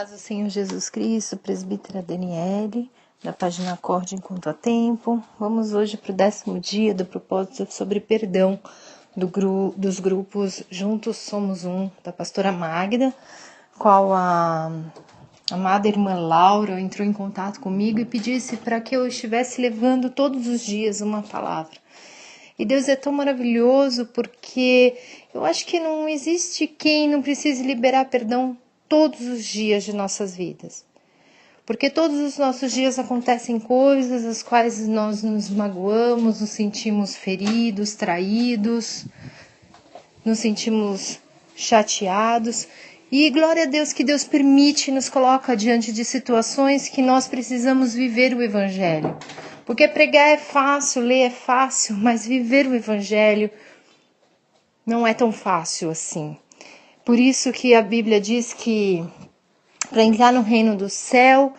Paz do Senhor Jesus Cristo, presbítera Daniele, da página Acorde Enquanto há Tempo. Vamos hoje para o 10º dia do propósito sobre perdão dos grupos Juntos Somos Um, da pastora Magda, qual a amada irmã Laura entrou em contato comigo e pedisse para que eu estivesse levando todos os dias uma palavra. E Deus é tão maravilhoso porque eu acho que não existe quem não precise liberar perdão todos os dias de nossas vidas. Porque todos os nossos dias acontecem coisas as quais nós nos magoamos, nos sentimos feridos, traídos, nos sentimos chateados. E glória a Deus que Deus permite, nos coloca diante de situações que nós precisamos viver o Evangelho. Porque pregar é fácil, ler é fácil, mas viver o Evangelho não é tão fácil assim. Por isso que a Bíblia diz que para entrar no reino do céu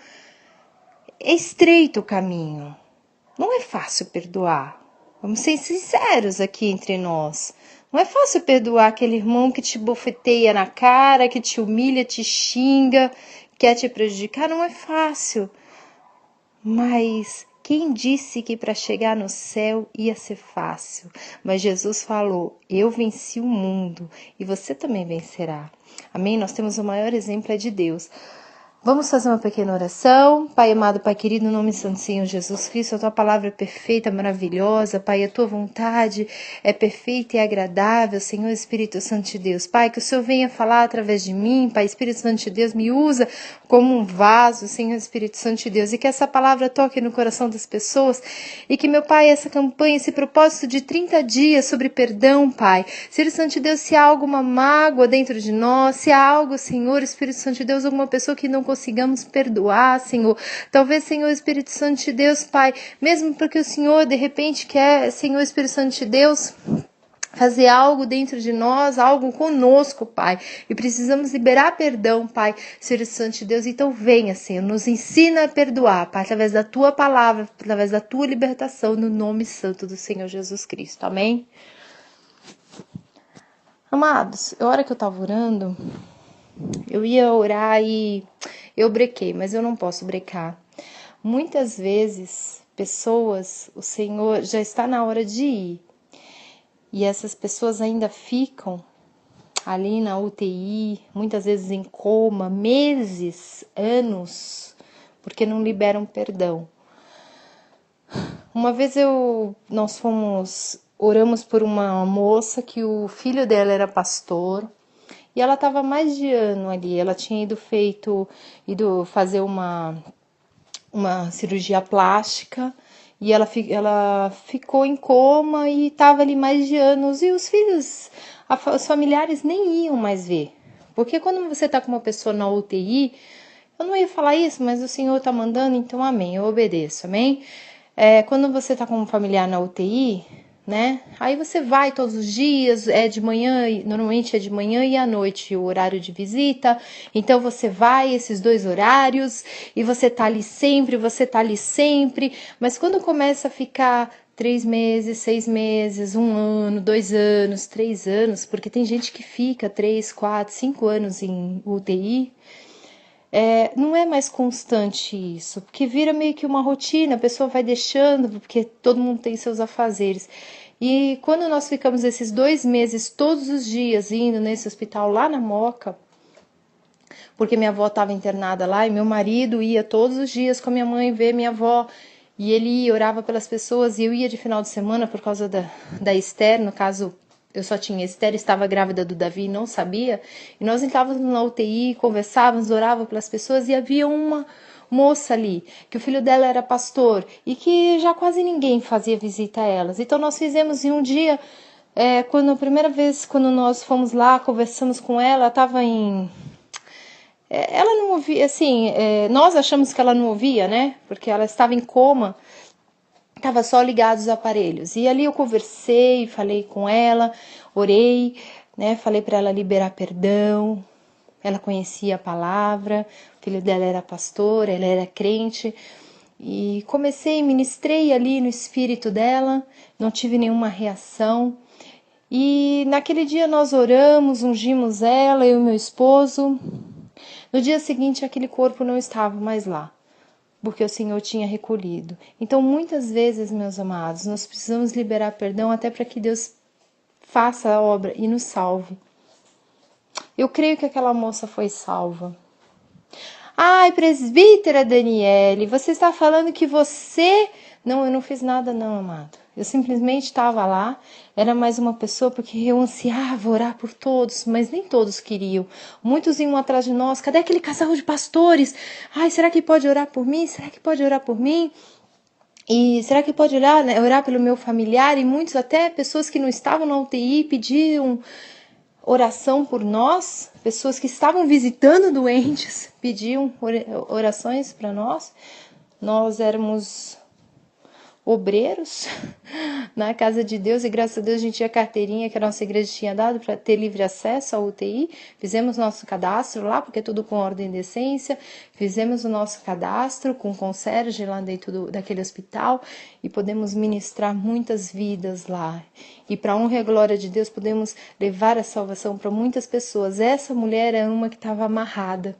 é estreito o caminho. Não é fácil perdoar. Vamos ser sinceros aqui entre nós. Não é fácil perdoar aquele irmão que te bofeteia na cara, que te humilha, te xinga, quer te prejudicar. Não é fácil. Mas quem disse que para chegar no céu ia ser fácil? Mas Jesus falou, eu venci o mundo e você também vencerá. Amém? Nós temos o maior exemplo é de Deus. Vamos fazer uma pequena oração. Pai amado, Pai querido, no nome santo Senhor Jesus Cristo, a Tua palavra é perfeita, maravilhosa. Pai, a Tua vontade é perfeita e agradável, Senhor Espírito Santo de Deus. Pai, que o Senhor venha falar através de mim, Pai, Espírito Santo de Deus, me usa como um vaso, Senhor Espírito Santo de Deus, e que essa palavra toque no coração das pessoas, e que, meu Pai, essa campanha, esse propósito de 30 dias sobre perdão, Pai, Espírito Santo de Deus, se há alguma mágoa dentro de nós, se há algo, Senhor Espírito Santo de Deus, alguma pessoa que não consigamos perdoar, Senhor. Talvez, Senhor Espírito Santo de Deus, Pai, mesmo porque o Senhor, de repente, quer, Senhor Espírito Santo de Deus, fazer algo dentro de nós, algo conosco, Pai. E precisamos liberar perdão, Pai, Espírito Santo de Deus. Então venha, Senhor, nos ensina a perdoar, Pai, através da Tua palavra, através da Tua libertação, no nome santo do Senhor Jesus Cristo. Amém? Amados, a hora que eu estava orando, eu ia orar e eu brequei, mas eu não posso brecar. Muitas vezes, pessoas, o Senhor já está na hora de ir. E essas pessoas ainda ficam ali na UTI, muitas vezes em coma, meses, anos, porque não liberam perdão. Uma vez nós oramos por uma moça que o filho dela era pastor, e ela estava mais de ano ali, ela tinha ido fazer uma cirurgia plástica, e ela ficou em coma e estava ali mais de anos, e os filhos, os familiares nem iam mais ver. Porque quando você está com uma pessoa na UTI, eu não ia falar isso, mas o Senhor está mandando, então amém, eu obedeço, amém? Quando você está com um familiar na UTI, né? Aí você vai todos os dias, de manhã, normalmente é de manhã e à noite o horário de visita, então você vai esses 2 horários e você tá ali sempre, mas quando começa a ficar 3 meses, 6 meses, 1 ano, 2 anos, 3 anos, porque tem gente que fica 3, 4, 5 anos em UTI, não é mais constante isso, porque vira meio que uma rotina, a pessoa vai deixando, porque todo mundo tem seus afazeres. E quando nós ficamos esses 2 meses, todos os dias, indo nesse hospital lá na Moca, porque minha avó estava internada lá, e meu marido ia todos os dias com a minha mãe ver minha avó, e ele ia, orava pelas pessoas, e eu ia de final de semana por causa da Esther, no caso, eu só tinha Esther, estava grávida do Davi e não sabia. E nós entrávamos na UTI, conversávamos, orávamos pelas pessoas. E havia uma moça ali, que o filho dela era pastor. E que já quase ninguém fazia visita a elas. Então nós fizemos em um dia, a primeira vez quando nós fomos lá, conversamos com ela, estava em... ela não ouvia, assim, nós achamos que ela não ouvia, né? Porque ela estava em coma. Estava só ligados os aparelhos. E ali eu conversei, falei com ela, orei, né? Falei para ela liberar perdão. Ela conhecia a palavra, o filho dela era pastor, ela era crente. E ministrei ali no espírito dela, não tive nenhuma reação. E naquele dia nós oramos, ungimos ela, eu e meu esposo. No dia seguinte, aquele corpo não estava mais lá, porque o Senhor tinha recolhido. Então, muitas vezes, meus amados, nós precisamos liberar perdão até para que Deus faça a obra e nos salve. Eu creio que aquela moça foi salva. Ai, presbítera Daniele, você está falando que você... Não, eu não fiz nada não, amado. Eu simplesmente estava lá, era mais uma pessoa porque eu ansiava orar por todos, mas nem todos queriam. Muitos iam atrás de nós, cadê aquele casal de pastores? Ai, será que pode orar por mim? Será que pode orar por mim? E será que pode orar, né? Orar pelo meu familiar? E muitos, até pessoas que não estavam na UTI, pediam oração por nós. Pessoas que estavam visitando doentes pediam orações para nós. Nós éramos obreiros na casa de Deus e graças a Deus a gente tinha carteirinha que a nossa igreja tinha dado para ter livre acesso à UTI. Fizemos nosso cadastro lá, porque é tudo com ordem e decência. Fizemos o nosso cadastro com o concierge lá dentro daquele hospital e podemos ministrar muitas vidas lá. E para honra e glória de Deus podemos levar a salvação para muitas pessoas. Essa mulher é uma que estava amarrada.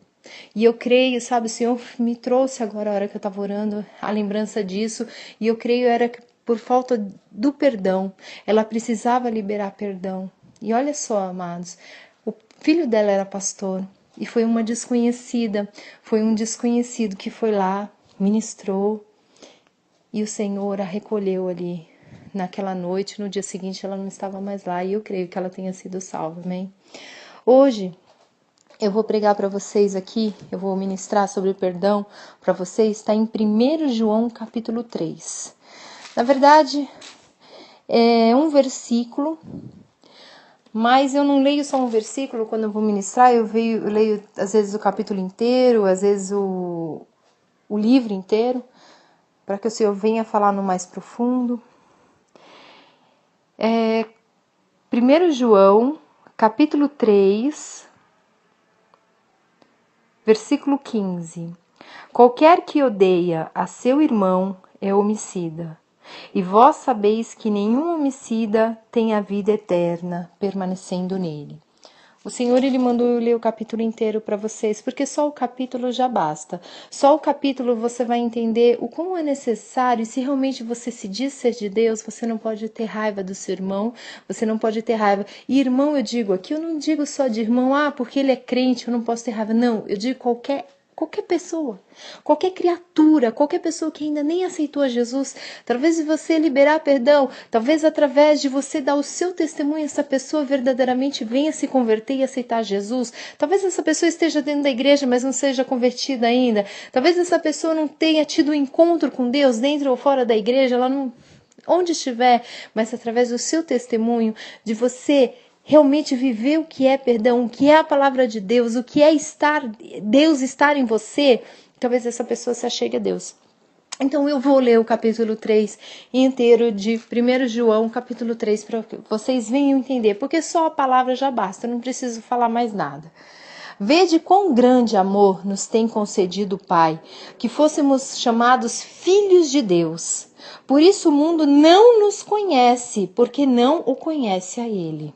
E eu creio, sabe, o Senhor me trouxe agora a hora que eu estava orando, a lembrança disso, e eu creio era que por falta do perdão, ela precisava liberar perdão. E olha só, amados, o filho dela era pastor, e foi uma desconhecida, foi um desconhecido que foi lá, ministrou, e o Senhor a recolheu ali naquela noite, no dia seguinte ela não estava mais lá, e eu creio que ela tenha sido salva, amém? Hoje, eu vou pregar para vocês aqui, eu vou ministrar sobre perdão para vocês, está em 1 João capítulo 3. Na verdade, é um versículo, mas eu não leio só um versículo quando eu vou ministrar, eu leio às vezes o capítulo inteiro, às vezes o livro inteiro, para que o Senhor venha falar no mais profundo. 1 João capítulo 3, versículo 15. Qualquer que odeia a seu irmão é homicida. E vós sabeis que nenhum homicida tem a vida eterna permanecendo nele. O Senhor, Ele mandou eu ler o capítulo inteiro para vocês, porque só o capítulo já basta. Só o capítulo você vai entender o como é necessário, e se realmente você se diz ser de Deus, você não pode ter raiva do seu irmão, você não pode ter raiva. E irmão, eu digo aqui, eu não digo só de irmão, porque ele é crente, eu não posso ter raiva. Não, eu digo qualquer pessoa, qualquer criatura, qualquer pessoa que ainda nem aceitou a Jesus. Talvez de você liberar perdão, talvez através de você dar o seu testemunho, essa pessoa verdadeiramente venha se converter e aceitar Jesus. Talvez essa pessoa esteja dentro da igreja, mas não seja convertida ainda. Talvez essa pessoa não tenha tido um encontro com Deus dentro ou fora da igreja, ela não, onde estiver, mas através do seu testemunho, de você realmente viver o que é perdão, o que é a palavra de Deus, o que é Deus estar em você, talvez essa pessoa se achegue a Deus. Então eu vou ler o capítulo 3 inteiro de 1 João, capítulo 3, para que vocês venham entender, porque só a palavra já basta, eu não preciso falar mais nada. Vede quão grande amor nos tem concedido o Pai, que fôssemos chamados filhos de Deus. Por isso o mundo não nos conhece, porque não o conhece a Ele.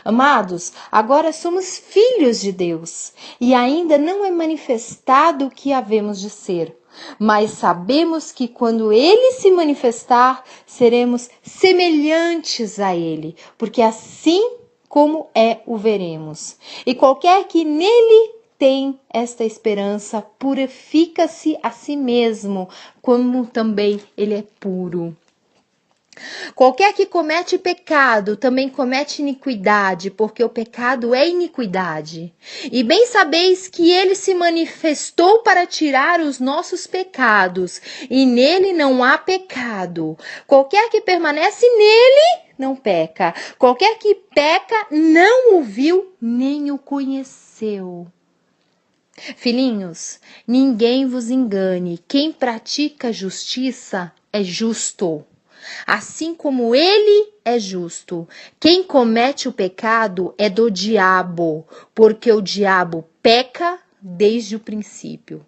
Amados, agora somos filhos de Deus e ainda não é manifestado o que havemos de ser, mas sabemos que quando Ele se manifestar, seremos semelhantes a Ele, porque assim como o veremos. E qualquer que nele tem esta esperança, purifica-se a si mesmo, como também ele é puro. Qualquer que comete pecado também comete iniquidade, porque o pecado é iniquidade. E bem sabeis que ele se manifestou para tirar os nossos pecados, e nele não há pecado. Qualquer que permanece nele não peca. Qualquer que peca não o viu nem o conheceu. Filhinhos, ninguém vos engane. Quem pratica justiça é justo, assim como ele é justo. Quem comete o pecado é do diabo, porque o diabo peca desde o princípio.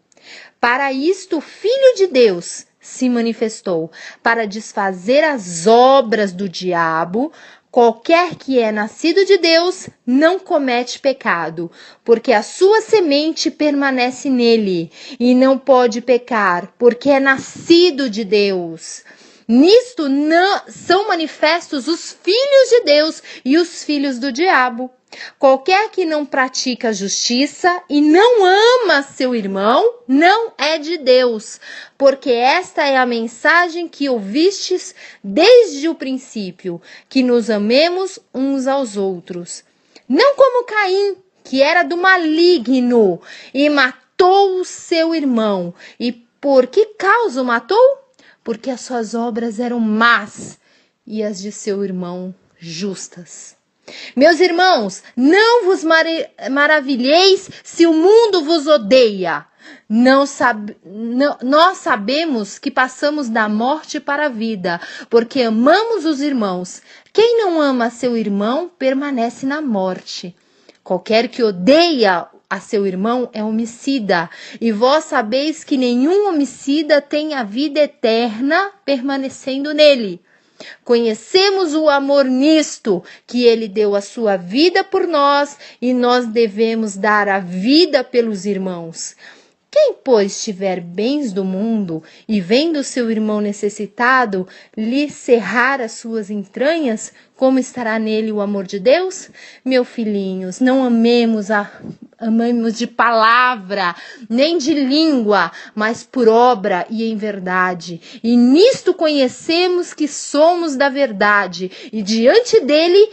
Para isto o Filho de Deus se manifestou, para desfazer as obras do diabo. Qualquer que é nascido de Deus não comete pecado, porque a sua semente permanece nele e não pode pecar, porque é nascido de Deus. Nisto não são manifestos os filhos de Deus e os filhos do diabo. Qualquer que não pratica a justiça e não ama seu irmão, não é de Deus, porque esta é a mensagem que ouvistes desde o princípio, que nos amemos uns aos outros. Não como Caim, que era do maligno e matou o seu irmão. E por que causa o matou? Porque as suas obras eram más e as de seu irmão justas. Meus irmãos, não vos maravilheis se o mundo vos odeia. Nós sabemos que passamos da morte para a vida, porque amamos os irmãos. Quem não ama seu irmão permanece na morte. Qualquer que odeia a seu irmão é homicida, e vós sabeis que nenhum homicida tem a vida eterna permanecendo nele. Conhecemos o amor nisto, que ele deu a sua vida por nós, e nós devemos dar a vida pelos irmãos. Quem, pois, tiver bens do mundo e vendo seu irmão necessitado lhe cerrar as suas entranhas, como estará nele o amor de Deus? Meus filhinhos, não amemos de palavra, nem de língua, mas por obra e em verdade. E nisto conhecemos que somos da verdade, e diante dele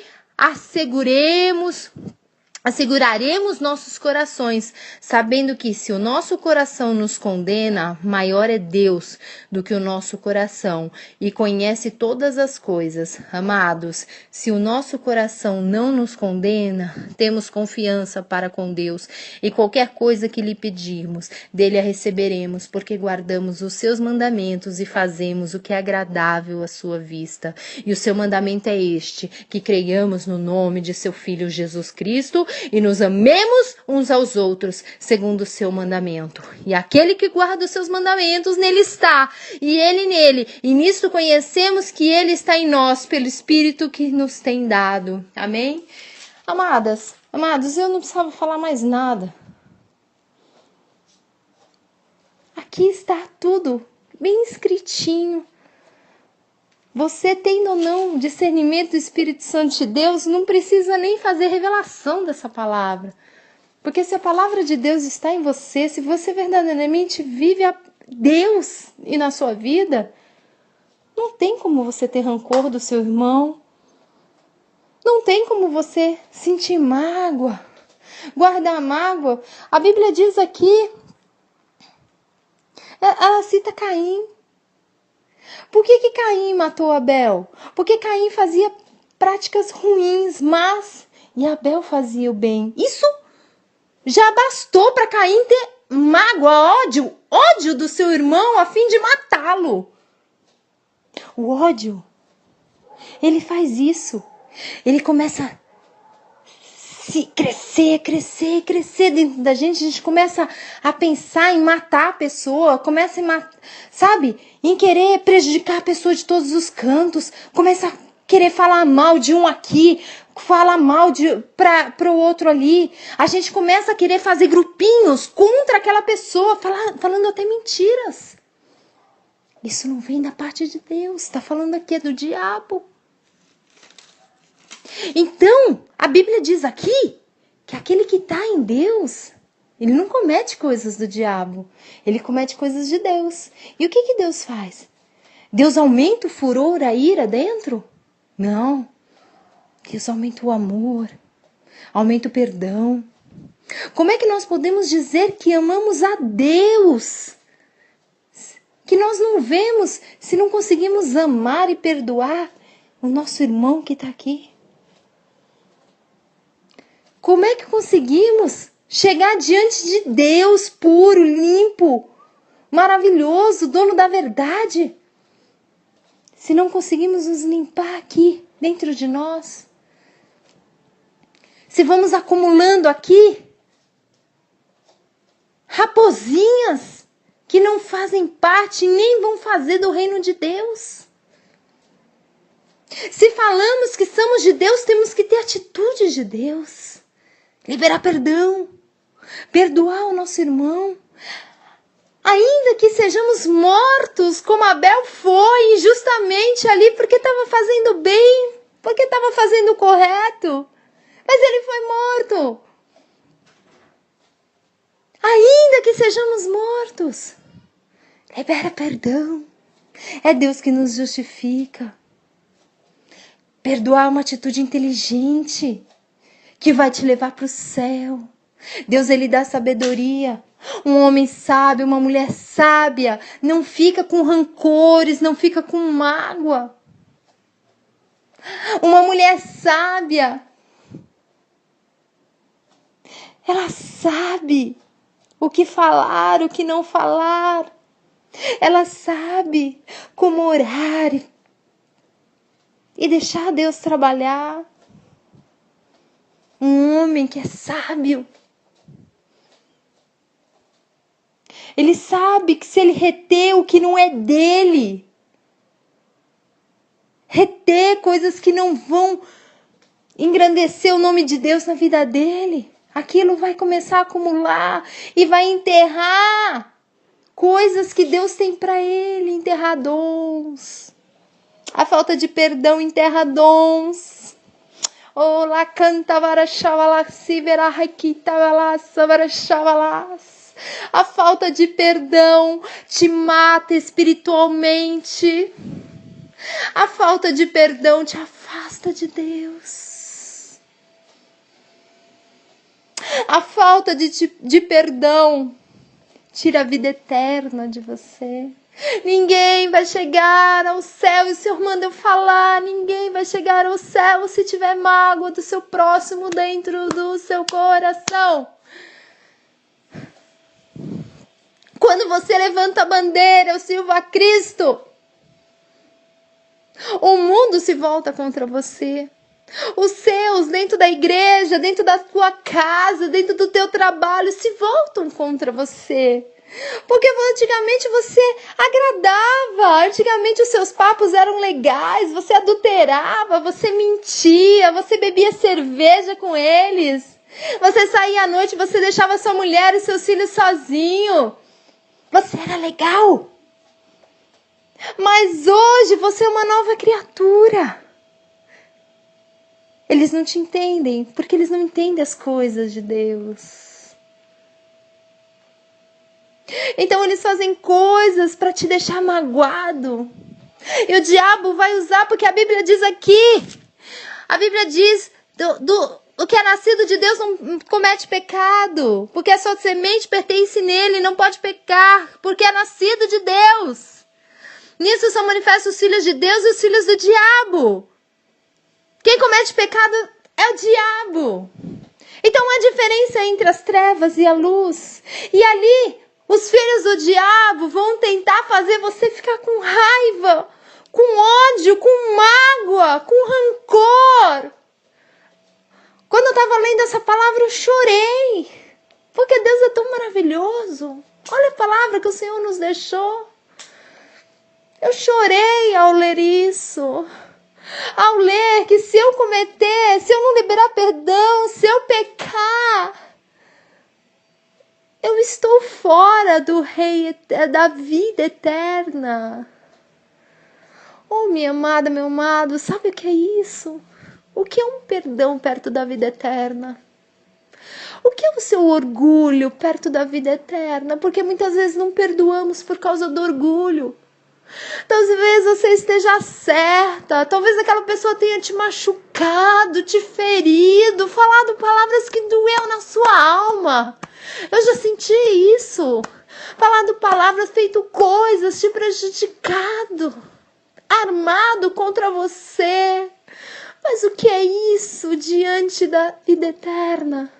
asseguraremos nossos corações, sabendo que se o nosso coração nos condena, maior é Deus do que o nosso coração e conhece todas as coisas. Amados, se o nosso coração não nos condena, temos confiança para com Deus e qualquer coisa que lhe pedirmos, dele a receberemos, porque guardamos os seus mandamentos e fazemos o que é agradável à sua vista. E o seu mandamento é este, que creiamos no nome de seu Filho Jesus Cristo e nos amemos uns aos outros, segundo o seu mandamento. E aquele que guarda os seus mandamentos, nele está, e ele nele. E nisto conhecemos que ele está em nós, pelo Espírito que nos tem dado. Amém? Amados, eu não precisava falar mais nada. Aqui está tudo bem escritinho. Você tendo ou não discernimento do Espírito Santo de Deus, não precisa nem fazer revelação dessa palavra. Porque se a palavra de Deus está em você, se você verdadeiramente vive a Deus e na sua vida, não tem como você ter rancor do seu irmão. Não tem como você sentir mágoa, guardar mágoa. A Bíblia diz aqui, ela cita Caim. Por que Caim matou Abel? Porque Caim fazia práticas ruins, mas e Abel fazia o bem. Isso já bastou para Caim ter mágoa, ódio do seu irmão a fim de matá-lo. O ódio, ele faz isso. Ele começa a crescer dentro da gente. A gente começa a pensar em matar a pessoa, começa em querer prejudicar a pessoa de todos os cantos, começa a querer falar mal de um aqui, falar mal para o outro ali. A gente começa a querer fazer grupinhos contra aquela pessoa, falando até mentiras. Isso não vem da parte de Deus, está falando aqui do diabo. Então, a Bíblia diz aqui que aquele que está em Deus, ele não comete coisas do diabo, ele comete coisas de Deus. E o que Deus faz? Deus aumenta o furor, a ira dentro? Não. Deus aumenta o amor, aumenta o perdão. Como é que nós podemos dizer que amamos a Deus? Que nós não vemos se não conseguimos amar e perdoar o nosso irmão que está aqui? Como é que conseguimos chegar diante de Deus puro, limpo, maravilhoso, dono da verdade, se não conseguimos nos limpar aqui, dentro de nós? Se vamos acumulando aqui raposinhas que não fazem parte, nem vão fazer do reino de Deus. Se falamos que somos de Deus, temos que ter atitudes de Deus. Liberar perdão. Perdoar o nosso irmão. Ainda que sejamos mortos, como Abel foi, injustamente ali, porque estava fazendo bem, porque estava fazendo o correto. Mas ele foi morto. Ainda que sejamos mortos, libera perdão. É Deus que nos justifica. Perdoar é uma atitude inteligente que vai te levar para o céu. Deus, ele dá sabedoria. Um homem sábio, uma mulher sábia, não fica com rancores, não fica com mágoa. Uma mulher sábia, ela sabe o que falar, o que não falar. Ela sabe como orar e deixar Deus trabalhar. Um homem que é sábio, ele sabe que se ele reter o que não é dele, reter coisas que não vão engrandecer o nome de Deus na vida dele, aquilo vai começar a acumular e vai enterrar coisas que Deus tem para ele, enterrar dons. A falta de perdão enterra dons. Oh, lá canta varachavalasi verahakita varachavalás. A falta de perdão te mata espiritualmente. A falta de perdão te afasta de Deus. A falta de perdão tira a vida eterna de você. Ninguém vai chegar ao céu, e o Senhor manda eu falar, ninguém vai chegar ao céu se tiver mágoa do seu próximo dentro do seu coração. Quando você levanta a bandeira, eu sirvo a Cristo, o mundo se volta contra você. Os seus, dentro da igreja, dentro da tua casa, dentro do teu trabalho, se voltam contra você. Porque antigamente você agradava, antigamente os seus papos eram legais, você adulterava, você mentia, você bebia cerveja com eles. Você saía à noite, você deixava sua mulher e seus filhos sozinhos. Você era legal. Mas hoje você é uma nova criatura. Eles não te entendem, porque eles não entendem as coisas de Deus. Então eles fazem coisas para te deixar magoado. E o diabo vai usar, porque a Bíblia diz aqui, a Bíblia diz, o que é nascido de Deus não comete pecado, porque a sua semente pertence nele, não pode pecar, porque é nascido de Deus. Nisso são manifestos os filhos de Deus e os filhos do diabo. Quem comete pecado é o diabo. Então há diferença entre as trevas e a luz. E ali, os filhos do diabo vão tentar fazer você ficar com raiva, com ódio, com mágoa, com rancor. Quando eu estava lendo essa palavra, eu chorei. Porque Deus é tão maravilhoso. Olha a palavra que o Senhor nos deixou. Eu chorei ao ler isso. Ao ler que se eu cometer, se eu não liberar perdão, se eu pecar, eu estou fora do rei, da vida eterna. Oh, minha amada, meu amado, sabe o que é isso? O que é um perdão perto da vida eterna? O que é o seu orgulho perto da vida eterna? Porque muitas vezes não perdoamos por causa do orgulho. Talvez você esteja certa, talvez aquela pessoa tenha te machucado, te ferido, falado palavras que doeu na sua alma. Eu já senti isso, falado palavras, feito coisas, te prejudicado, armado contra você. Mas o que é isso diante da vida eterna?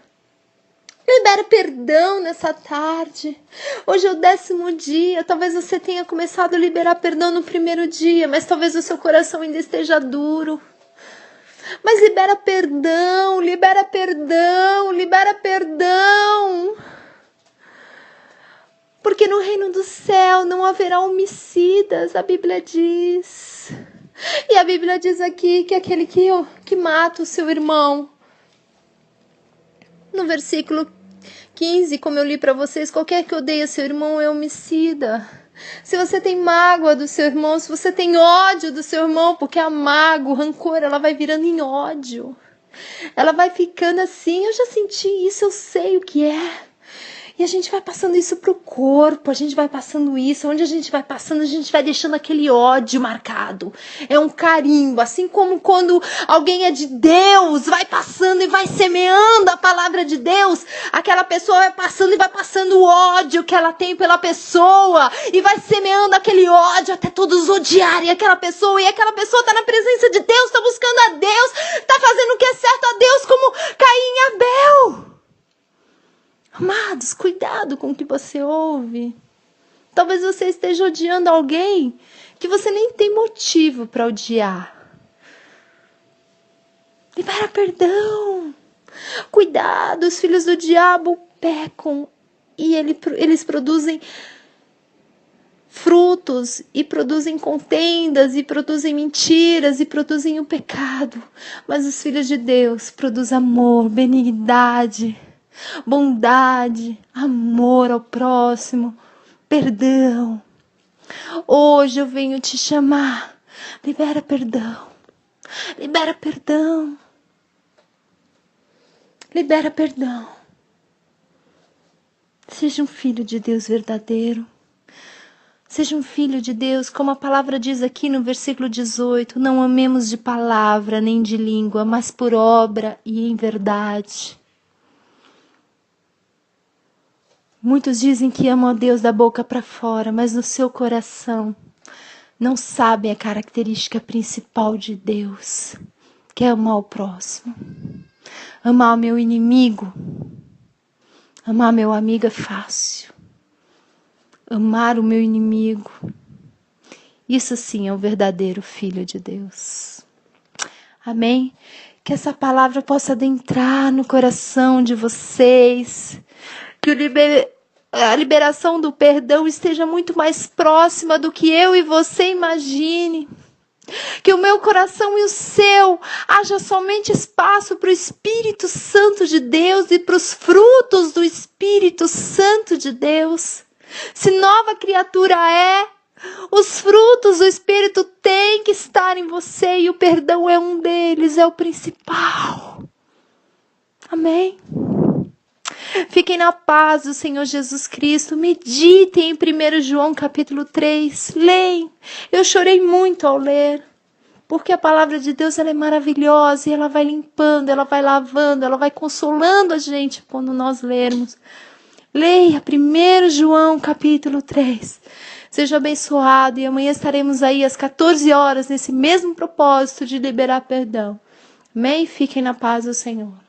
Libera perdão nessa tarde. Hoje é o 10º dia. Talvez você tenha começado a liberar perdão no primeiro dia, mas talvez o seu coração ainda esteja duro. Mas libera perdão, libera perdão, libera perdão. Porque no reino do céu não haverá homicidas, a Bíblia diz. E a Bíblia diz aqui que aquele que mata o seu irmão, no versículo 15, como eu li para vocês, qualquer que odeia seu irmão é homicida. Se você tem mágoa do seu irmão, se você tem ódio do seu irmão, porque a mágoa, o rancor, ela vai virando em ódio. Ela vai ficando assim, eu já senti isso, eu sei o que é. E a gente vai passando isso pro corpo, a gente vai passando isso, onde a gente vai passando, a gente vai deixando aquele ódio marcado. É um carimbo, assim como quando alguém é de Deus, vai passando e vai semeando a palavra de Deus, aquela pessoa vai passando e vai passando o ódio que ela tem pela pessoa, e vai semeando aquele ódio até todos odiarem aquela pessoa, e aquela pessoa tá na presença de Deus, tá buscando a Deus, tá fazendo o que é certo a Deus, como Caim e Abel. Amados, cuidado com o que você ouve. Talvez você esteja odiando alguém que você nem tem motivo para odiar. Libera perdão. Cuidado, os filhos do diabo pecam e eles produzem frutos e produzem contendas e produzem mentiras e produzem o pecado. Mas os filhos de Deus produzem amor, benignidade, bondade, amor ao próximo, perdão. Hoje eu venho te chamar. Libera perdão. Libera perdão. Libera perdão. Seja um filho de Deus verdadeiro. Seja um filho de Deus, como a palavra diz aqui no versículo 18. Não amemos de palavra nem de língua, mas por obra e em verdade. Muitos dizem que amam a Deus da boca para fora, mas no seu coração não sabem a característica principal de Deus, que é amar o próximo. Amar o meu inimigo, amar meu amigo é fácil. Amar o meu inimigo, isso sim é o verdadeiro filho de Deus. Amém? Que essa palavra possa adentrar no coração de vocês, que a liberação do perdão esteja muito mais próxima do que eu e você imagine. Que o meu coração e o seu haja somente espaço para o Espírito Santo de Deus e para os frutos do Espírito Santo de Deus. Se nova criatura é, os frutos do Espírito têm que estar em você e o perdão é um deles, é o principal. Amém? Fiquem na paz do Senhor Jesus Cristo. Meditem em 1 João capítulo 3. Leem. Eu chorei muito ao ler. Porque a palavra de Deus ela é maravilhosa. E ela vai limpando, ela vai lavando, ela vai consolando a gente quando nós lermos. Leia 1 João capítulo 3. Seja abençoado. E amanhã estaremos aí às 14 horas nesse mesmo propósito de liberar perdão. Amém? Fiquem na paz do Senhor.